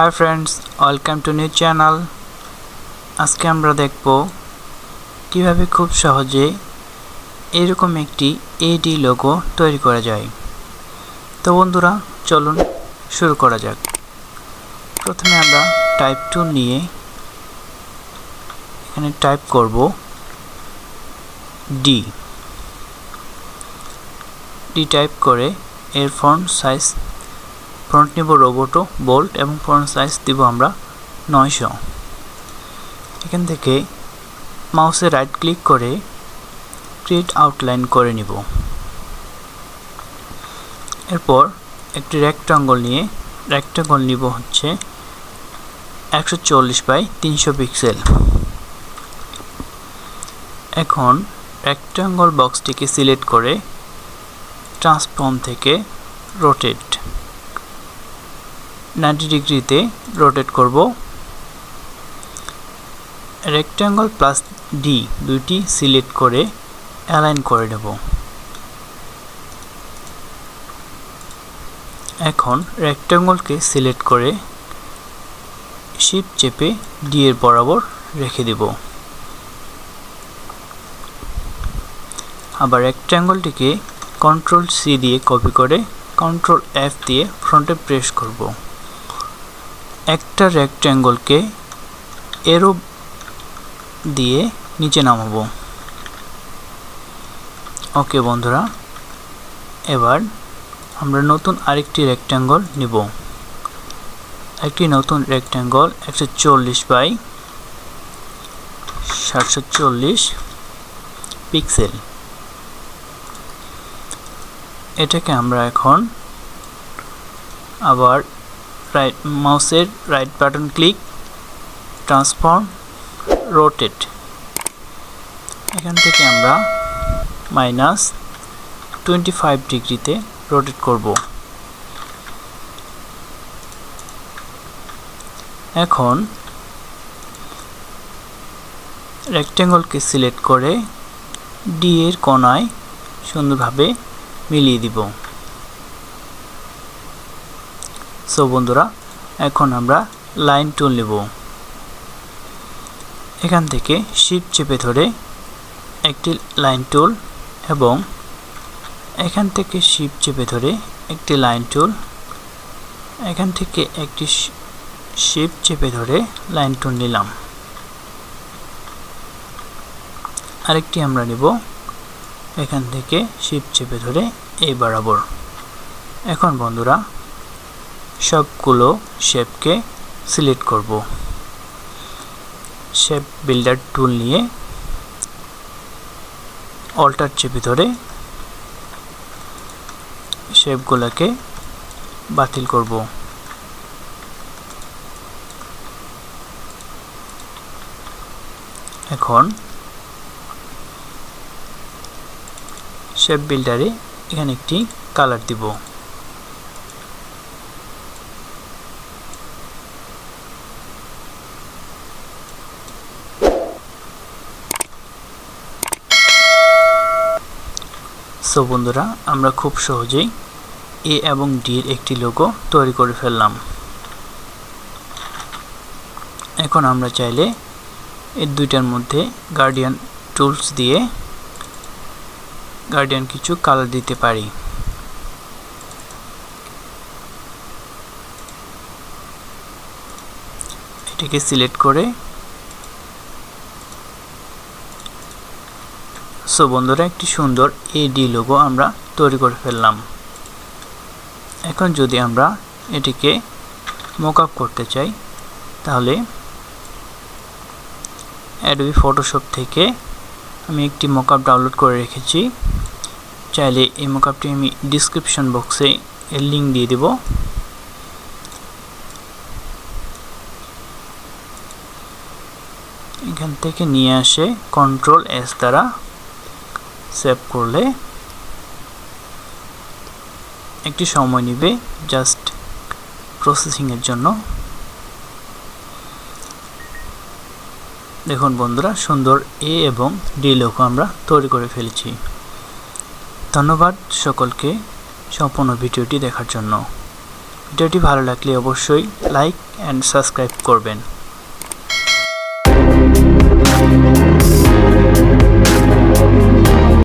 Hi friends, welcome to new channel. আজকে আমরা দেখব কিভাবে খুব সহজে এরকম একটি এডি লোগো তৈরি করা যায়। তো বন্ধুরা, চলুন শুরু করা যাক। প্রথমে আমরা টাইপ টুল নিয়ে এখানে টাইপ করব ডি টাইপ করে এর ফন্ট নিব রোবোটো বোল্ড এবং ফন্ট সাইজ দিব আমরা 900। এখান থেকে মাউসে রাইট ক্লিক করে ক্রিয়েট আউটলাইন করে নিব। এরপর একটি রেক্টাঙ্গল নিব হচ্ছে 140 বাই 300 পিক্সেল। এখন রেক্টাঙ্গল বক্সটিকে সিলেক্ট করে ট্রান্সফর্ম থেকে রোটেট 90 ডিগ্রিতে রোটেট করব। রেক্টাঙ্গল প্লাস ডি দুইটি সিলেক্ট করে অ্যালাইন করে নেব। এখন রেক্টাঙ্গলকে সিলেক্ট করে শিফট চেপে ডি এর বরাবর রেখে দেব। আবার রেক্টাঙ্গলটিকে কন্ট্রোল সি দিয়ে কপি করে কন্ট্রোল এফ দিয়ে ফ্রন্টে প্রেস করব। একটা রেক্টাঙ্গলকে এরো দিয়ে নিচে নামাবো। ওকে বন্ধুরা, এবার আমরা নতুন আরেকটি রেক্টাঙ্গল নিব। একটি নতুন রেক্টাঙ্গল 140 বাই 740 পিক্সেল। এটাকে আমরা এখন আবার মাউসের right button click, transform, rotate. এখান থেকে আমরা -25 ডিগ্রিতে রোটেট করব। এখন রেক্টাঙ্গলকে সিলেক্ট করে ডি এর কোণায় সুন্দরভাবে মিলিয়ে দিব। সো বন্ধুরা, এখন আমরা লাইন টুল নেব। এখান থেকে শিফট চেপে ধরে একটি লাইন টুল এবং এখান থেকে শিফট চেপে ধরে একটি লাইন টুল, এখান থেকে একটি শিফট চেপে ধরে লাইন টুল নিলাম। আরেকটি আমরা নেব, এখান থেকে শিফট চেপে ধরে এই বরাবর। এখন বন্ধুরা, সবগুলো শেপকে সিলেক্ট করব। শেপ বিল্ডার টুল নিয়ে অল্টার চেপে ধরে শেপগুলোকে বাতিল করব। এখন শেপ বিল্ডারে এখানে একটি কালার দিব। সো বন্ধুরা, আমরা খুব সহজেই এ এবং ডি এর একটি লোগো তৈরি করে ফেললাম। এখন আমরা চাইলে এই দুইটার মধ্যে গার্ডিয়ান টুলস দিয়ে কিছু কালার দিতে পারি। এটাকে সিলেক্ট করে সো বন্ধুরা, একটি সুন্দর এডি লোগো আমরা তৈরি করে ফেললাম। এখন যদি আমরা এটিকে মকআপ করতে চাই, তাহলে অ্যাডোবি ফটোশপ থেকে আমি একটি মকআপ ডাউনলোড করে রেখেছি। চাইলে এই মকআপটি আমি ডিসক্রিপশন বক্সে এর লিঙ্ক দিয়ে দেব। এখান থেকে নিয়ে আসে কন্ট্রোল এস দ্বারা সেভ করলে একটি সময় নেবে জাস্ট প্রসেসিং এর জন্য। দেখুন বন্ধুরা, সুন্দর এ এবং ডি লোগো আমরা তৈরি করে ফেলেছি। ধন্যবাদ সকলকে সম্পূর্ণ ভিডিওটি দেখার জন্য। ভিডিওটি ভালো লাগলে অবশ্যই লাইক এন্ড সাবস্ক্রাইব করবেন।